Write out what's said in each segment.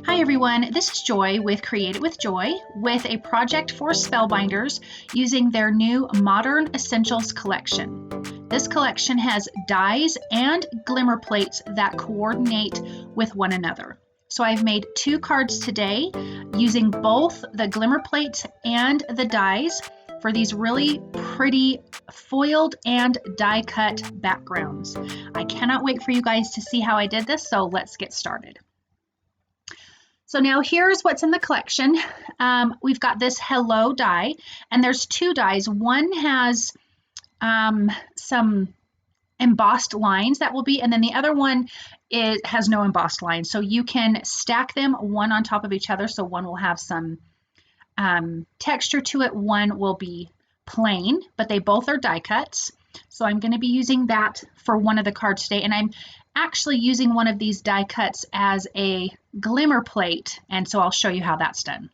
Hi everyone, this is Joy with Create It with Joy with a project for Spellbinders using their new Modern Essentials collection. This collection has dies and glimmer plates that coordinate with one another. So I've made 2 cards today using both the glimmer plates and the dies for these really pretty foiled and die cut backgrounds. I cannot wait for you guys to see how I did this, so let's get started. So now here's what's in the collection. We've got this Hello die, and there's 2 dies. One has some embossed lines that will be, and then the other one has no embossed lines. So you can stack them one on top of each other. So one will have some texture to it. One will be plain, but they both are die cuts. So I'm going to be using that for one of the cards today, and I'm actually using one of these die cuts as a glimmer plate, and so I'll show you how that's done.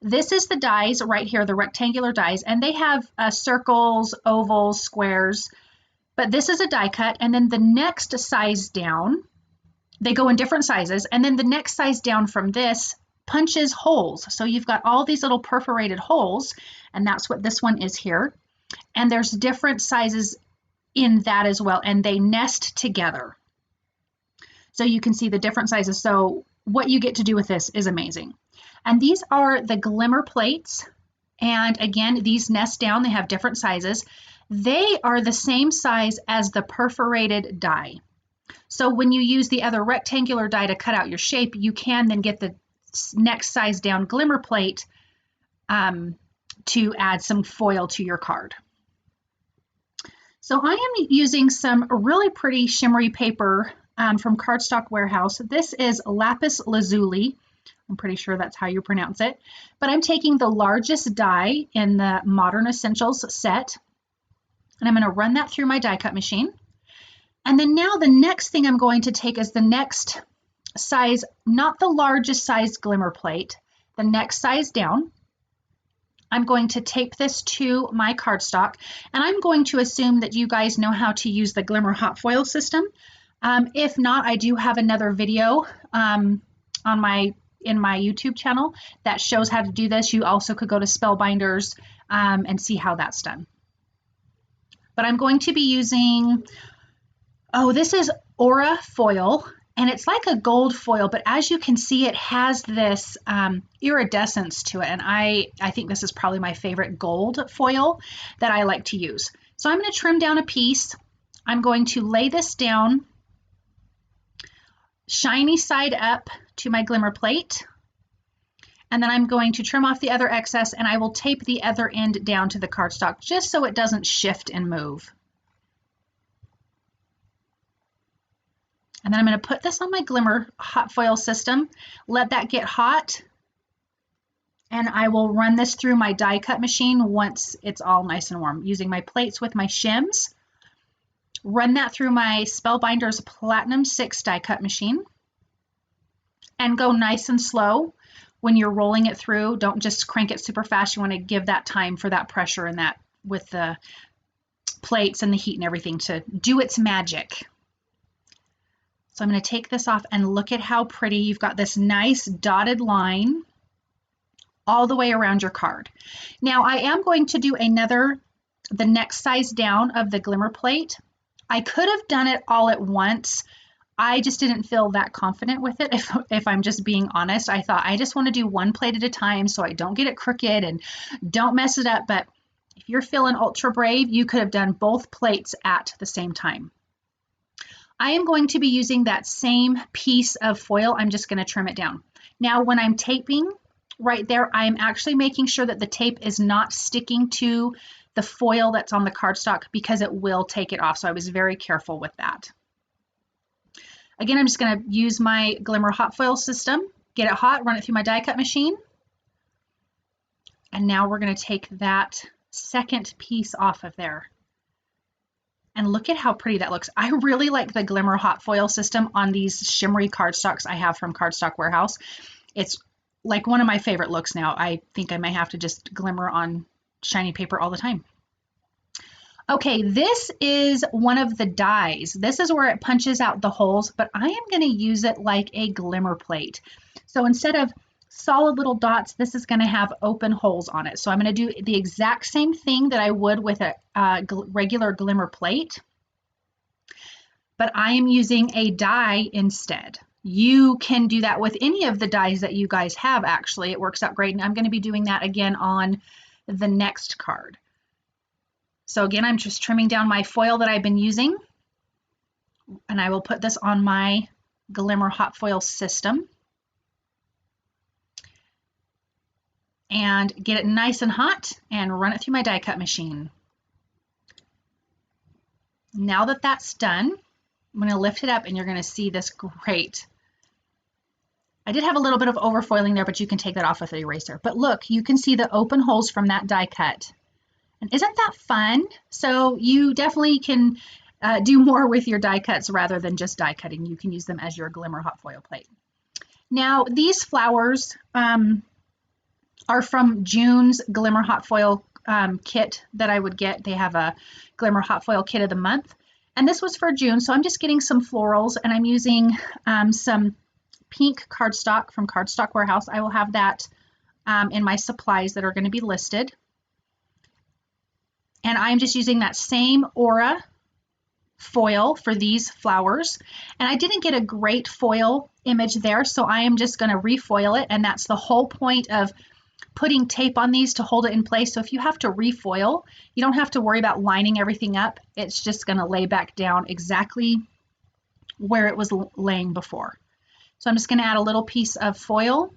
This is the dies right here, the rectangular dies, and they have circles, ovals, squares, but this is a die cut, and then the next size down, they go in different sizes, and then the next size down from this punches holes. So you've got all these little perforated holes, and that's what this one is here. And there's different sizes in that as well, and they nest together. So you can see the different sizes. So what you get to do with this is amazing. And these are the glimmer plates. And again, these nest down, they have different sizes. They are the same size as the perforated die. So when you use the other rectangular die to cut out your shape, you can then get the next size down glimmer plate to add some foil to your card. So I am using some really pretty shimmery paper from Cardstock Warehouse. This is lapis lazuli. I'm pretty sure that's how you pronounce it. But I'm taking the largest die in the Modern Essentials set, and I'm going to run that through my die cut machine. And then now the next thing I'm going to take is the next size, not the largest size glimmer plate, the next size down. I'm going to tape this to my cardstock, and I'm going to assume that you guys know how to use the Glimmer hot foil system. If not, I do have another video in my YouTube channel that shows how to do this. You also could go to Spellbinders and see how that's done. But I'm going to be using, this is Aura foil. And it's like a gold foil, but as you can see, it has this iridescence to it. And I think this is probably my favorite gold foil that I like to use. So I'm going to trim down a piece. I'm going to lay this down shiny side up to my glimmer plate. And then I'm going to trim off the other excess, and I will tape the other end down to the cardstock just so it doesn't shift and move. And then I'm going to put this on my Glimmer hot foil system, let that get hot, and I will run this through my die cut machine once it's all nice and warm, using my plates with my shims. Run that through my Spellbinders Platinum 6 die cut machine, and go nice and slow when you're rolling it through. Don't just crank it super fast. You want to give that time for that pressure and that with the plates and the heat and everything to do its magic. So I'm going to take this off, and look at how pretty. You've got this nice dotted line all the way around your card. Now I am going to do the next size down of the glimmer plate. I could have done it all at once. I just didn't feel that confident with it. If I'm just being honest, I thought I just want to do one plate at a time so I don't get it crooked and don't mess it up. But if you're feeling ultra brave, you could have done both plates at the same time. I am going to be using that same piece of foil. I'm just going to trim it down. Now, when I'm taping right there, I'm actually making sure that the tape is not sticking to the foil that's on the cardstock, because it will take it off. So I was very careful with that. Again, I'm just going to use my Glimmer hot foil system, get it hot, run it through my die cut machine. And now we're going to take that second piece off of there. And look at how pretty that looks. I really like the Glimmer hot foil system on these shimmery cardstocks I have from Cardstock Warehouse. It's like one of my favorite looks now. I think I might have to just glimmer on shiny paper all the time. Okay, this is one of the dies. This is where it punches out the holes, but I am going to use it like a glimmer plate. So instead of solid little dots, this is going to have open holes on it. So I'm going to do the exact same thing that I would with a regular glimmer plate, but I am using a die instead. You can do that with any of the dies that you guys have, actually. It works out great, and I'm going to be doing that again on the next card. So again, I'm just trimming down my foil that I've been using, and I will put this on my Glimmer hot foil system and get it nice and hot and run it through my die cut machine. Now that that's done, I'm going to lift it up and you're going to see this great. I did have a little bit of overfoiling there, but you can take that off with an eraser. But look, you can see the open holes from that die cut. And isn't that fun? So you definitely can do more with your die cuts rather than just die cutting. You can use them as your Glimmer hot foil plate. Now these flowers are from June's Glimmer hot foil kit that I would get. They have a Glimmer hot foil kit of the month. And this was for June. So I'm just getting some florals, and I'm using some pink cardstock from Cardstock Warehouse. I will have that in my supplies that are going to be listed. And I'm just using that same Aura foil for these flowers. And I didn't get a great foil image there, so I am just going to refoil it. And that's the whole point of putting tape on these to hold it in place. So if you have to refoil, you don't have to worry about lining everything up. It's just going to lay back down exactly where it was laying before. So I'm just going to add a little piece of foil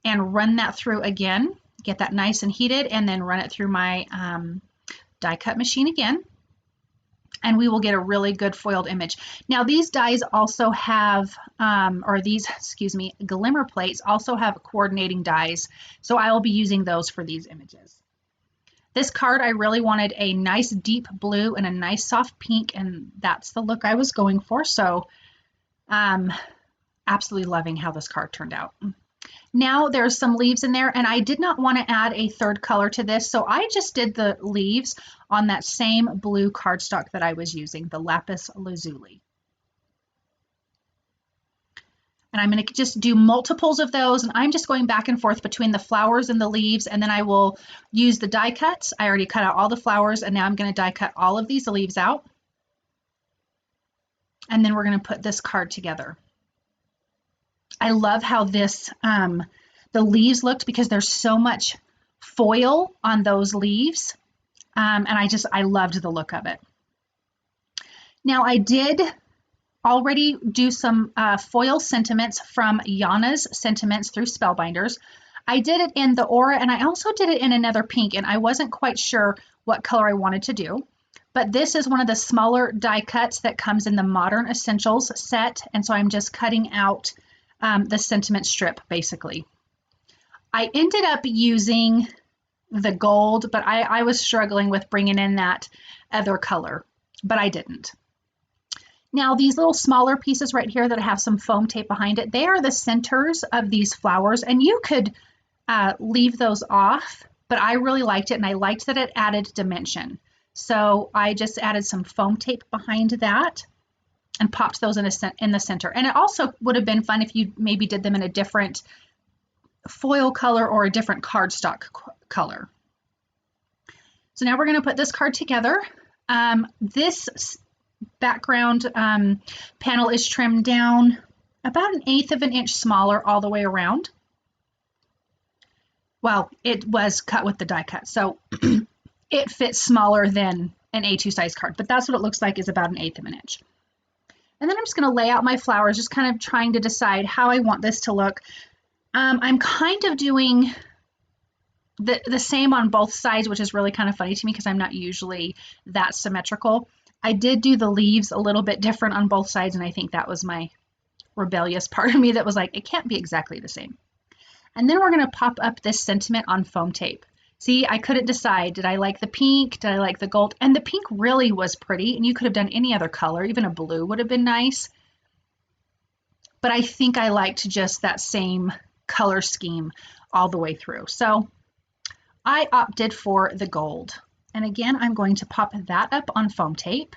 and run that through again. Get that nice and heated, and then run it through my die cut machine again, and we will get a really good foiled image. Now these dies also have, Glimmer plates also have coordinating dies, so I will be using those for these images. This card, I really wanted a nice deep blue and a nice soft pink, and that's the look I was going for, so absolutely loving how this card turned out. Now there's some leaves in there, and I did not want to add a third color to this, so I just did the leaves on that same blue cardstock that I was using, the lapis lazuli. And I'm going to just do multiples of those, and I'm just going back and forth between the flowers and the leaves, and then I will use the die cuts. I already cut out all the flowers, and now I'm going to die cut all of these leaves out. And then we're going to put this card together. I love how this, the leaves looked, because there's so much foil on those leaves. And I loved the look of it. Now I did already do some foil sentiments from Yana's Sentiments through Spellbinders. I did it in the Aura, and I also did it in another pink, and I wasn't quite sure what color I wanted to do. But this is one of the smaller die cuts that comes in the Modern Essentials set, and so I'm just cutting out the sentiment strip, basically. I ended up using the gold, but I was struggling with bringing in that other color, but I didn't. Now these little smaller pieces right here that have some foam tape behind it, they are the centers of these flowers, and you could leave those off, but I really liked it, and I liked that it added dimension. So I just added some foam tape behind that and popped those in the center. And it also would have been fun if you maybe did them in a different foil color or a different cardstock color. So now we're going to put this card together. This background panel is trimmed down about 1/8 of an inch smaller all the way around. Well, it was cut with the die cut, so it fits smaller than an A2 size card, but that's what it looks like, is about 1/8 of an inch. And then I'm just going to lay out my flowers, just kind of trying to decide how I want this to look. I'm kind of doing the same on both sides, which is really kind of funny to me because I'm not usually that symmetrical. I did do the leaves a little bit different on both sides, and I think that was my rebellious part of me that was like, it can't be exactly the same. And then we're going to pop up this sentiment on foam tape. See, I couldn't decide. Did I like the pink? Did I like the gold? And the pink really was pretty, and you could have done any other color. Even a blue would have been nice. But I think I liked just that same color scheme all the way through. So I opted for the gold. And again, I'm going to pop that up on foam tape.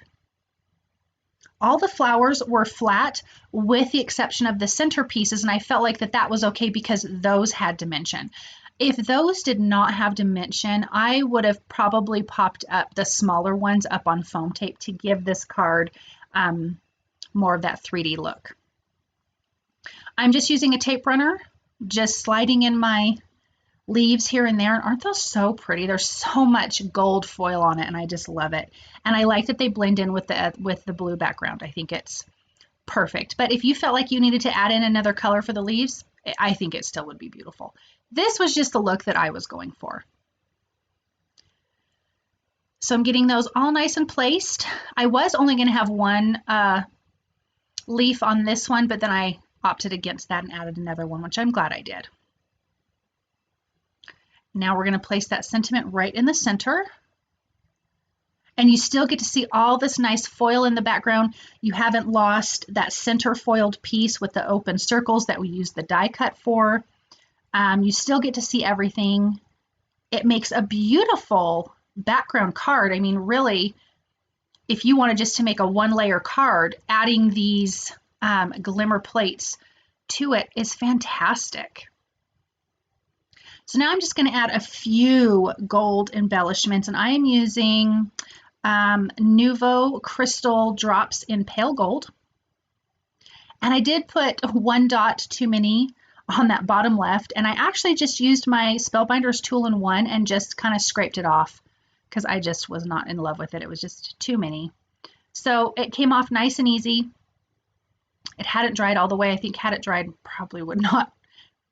All the flowers were flat with the exception of the center pieces, and I felt like that was okay because those had dimension. If those did not have dimension, I would have probably popped up the smaller ones up on foam tape to give this card more of that 3D look. I'm just using a tape runner, just sliding in my leaves here and there. And aren't those so pretty? There's so much gold foil on it, and I just love it. And I like that they blend in with the blue background. I think it's perfect. But if you felt like you needed to add in another color for the leaves, I think it still would be beautiful. This was just the look that I was going for. So I'm getting those all nice and placed. I was only going to have one leaf on this one, but then I opted against that and added another one, which I'm glad I did. Now we're going to place that sentiment right in the center. And you still get to see all this nice foil in the background. You haven't lost that center foiled piece with the open circles that we used the die cut for. You still get to see everything. It makes a beautiful background card. I mean, really, if you wanted just to make a one-layer card, adding these glimmer plates to it is fantastic. So now I'm just going to add a few gold embellishments, and I am using Nuvo crystal drops in pale gold. And I did put one dot too many on that bottom left, and I actually just used my Spellbinders tool-in-one and just kind of scraped it off because I just was not in love with it. It was just too many. So it came off nice and easy. It hadn't dried all the way. I think had it dried,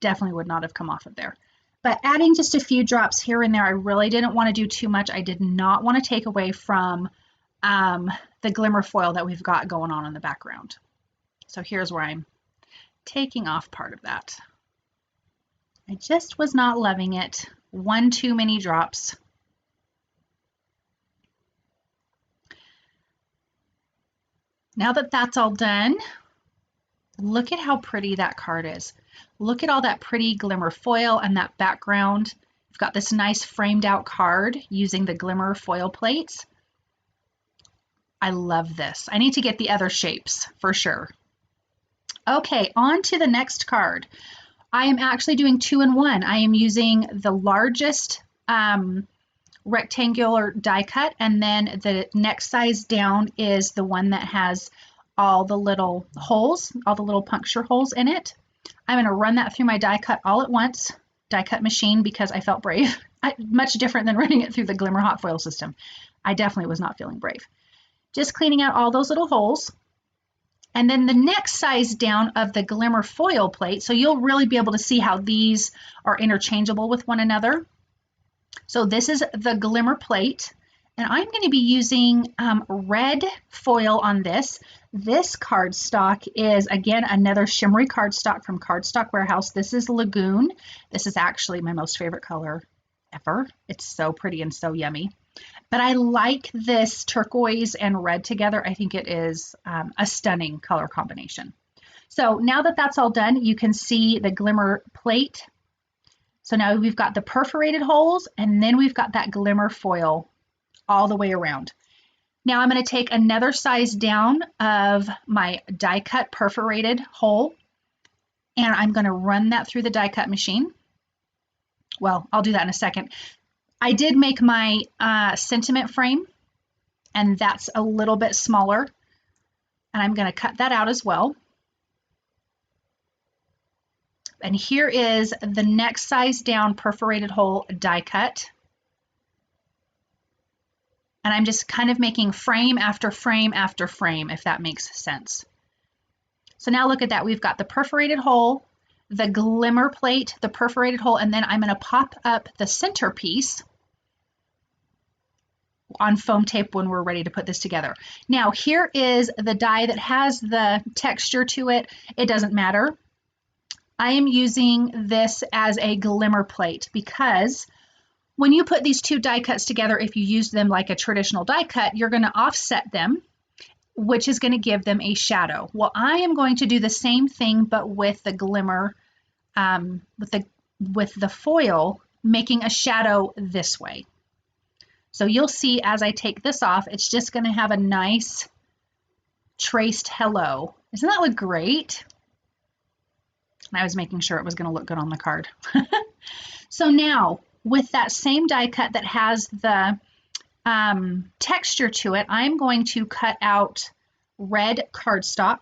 definitely would not have come off of there. But adding just a few drops here and there, I really didn't want to do too much. I did not want to take away from the glimmer foil that we've got going on in the background. So here's where I'm taking off part of that. I just was not loving it. One too many drops. Now that that's all done, look at how pretty that card is. Look at all that pretty glimmer foil and that background. We've got this nice framed out card using the glimmer foil plates. I love this. I need to get the other shapes for sure. Okay, on to the next card. I am actually doing 2-in-1. I am using the largest rectangular die cut, and then the next size down is the one that has all the little holes, all the little puncture holes in it. I'm going to run that through my die cut all at once, die cut machine, because I felt brave. Much different than running it through the Glimmer hot foil system. I definitely was not feeling brave. Just cleaning out all those little holes. And then the next size down of the Glimmer foil plate, so you'll really be able to see how these are interchangeable with one another. So this is the Glimmer plate, and I'm going to be using red foil on this. This cardstock is, again, another shimmery cardstock from Cardstock Warehouse. This is Lagoon. This is actually my most favorite color ever. It's so pretty and so yummy. But I like this turquoise and red together. I think it is a stunning color combination. So now that that's all done, you can see the Glimmer plate. So now we've got the perforated holes, and then we've got that Glimmer foil all the way around. Now I'm going to take another size down of my die cut perforated hole, and I'm going to run that through the die cut machine. Well, I'll do that in a second. I did make my sentiment frame, and that's a little bit smaller, and I'm going to cut that out as well. And here is the next size down perforated hole die cut. And I'm just kind of making frame after frame after frame, if that makes sense. So now look at that. We've got the perforated hole, the Glimmer plate, the perforated hole, and then I'm going to pop up the centerpiece on foam tape when we're ready to put this together. Now here is the die that has the texture to it. It doesn't matter. I am using this as a Glimmer plate because when you put these two die cuts together, if you use them like a traditional die cut, you're going to offset them, which is going to give them a shadow. Well, I am going to do the same thing, but with the Glimmer, with the foil, making a shadow this way. So you'll see as I take this off, it's just going to have a nice traced hello. Doesn't that look great? I was making sure it was going to look good on the card. So now with that same die cut that has the texture to it, I'm going to cut out red cardstock.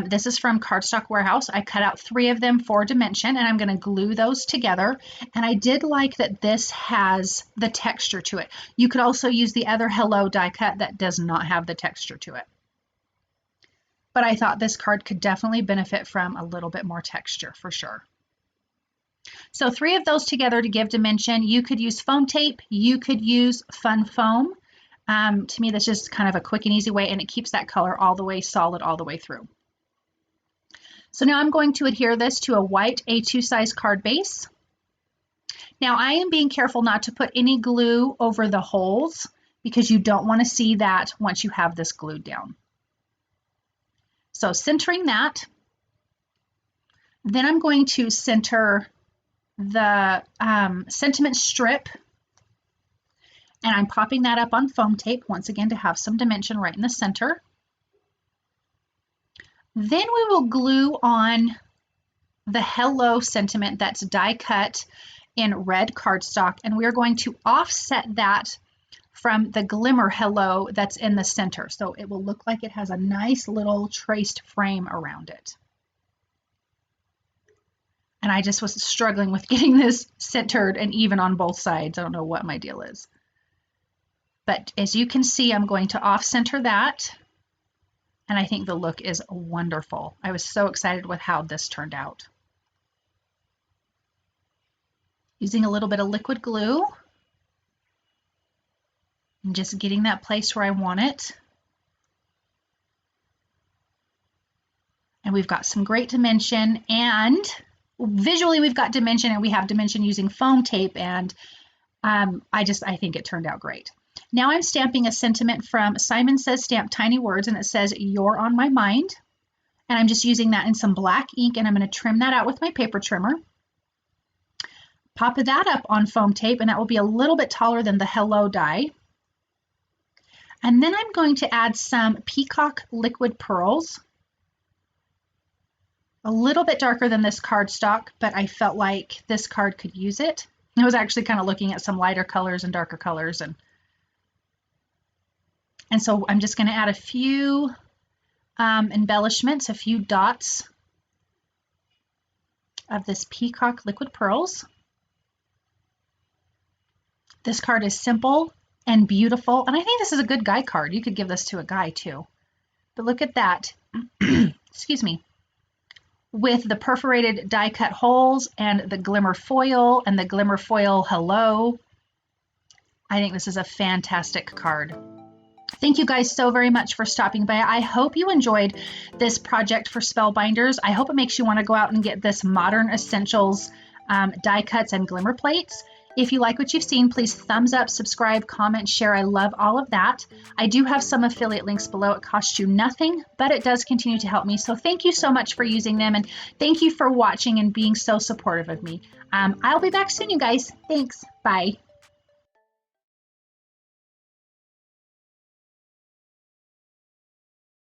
This is from Cardstock Warehouse. I cut out 3 of them for dimension, and I'm going to glue those together. And I did like that this has the texture to it. You could also use the other Hello die cut that does not have the texture to it. But I thought this card could definitely benefit from a little bit more texture for sure. So 3 of those together to give dimension. You could use foam tape. You could use fun foam. To me, that's just kind of a quick and easy way, and it keeps that color all the way solid all the way through. So now I'm going to adhere this to a white A2 size card base. Now I am being careful not to put any glue over the holes because you don't want to see that once you have this glued down. So centering that, then I'm going to center the sentiment strip, and I'm popping that up on foam tape once again to have some dimension right in the center. Then we will glue on the Hello sentiment that's die cut in red cardstock, and we are going to offset that from the Glimmer Hello that's in the center. So it will look like it has a nice little traced frame around it. And I just was struggling with getting this centered and even on both sides. I don't know what my deal is. But as you can see, I'm going to off-center that. And I think the look is wonderful. I was so excited with how this turned out. Using a little bit of liquid glue and just getting that place where I want it. And we've got some great dimension, and visually we've got dimension, and we have dimension using foam tape, and I think it turned out great. Now I'm stamping a sentiment from Simon Says Stamp Tiny Words, and it says, "You're on my mind." And I'm just using that in some black ink, and I'm going to trim that out with my paper trimmer. Pop that up on foam tape, and that will be a little bit taller than the Hello die. And then I'm going to add some Peacock liquid pearls. A little bit darker than this cardstock, but I felt like this card could use it. I was actually kind of looking at some lighter colors and darker colors, and so I'm just going to add a few embellishments, a few dots of this Peacock liquid pearls. This card is simple and beautiful, and I think this is a good guy card. You could give this to a guy too. But look at that. Excuse me. With the perforated die cut holes and the glimmer foil and the glimmer foil Hello. I think this is a fantastic card. Thank you guys so very much for stopping by. I hope you enjoyed this project for Spellbinders. I hope it makes you want to go out and get this Modern Essentials die cuts and glimmer plates. If you like what you've seen, please thumbs up, subscribe, comment, share. I love all of that. I do have some affiliate links below. It costs you nothing, but it does continue to help me. So thank you so much for using them, and thank you for watching and being so supportive of me. I'll be back soon, you guys. Thanks. Bye.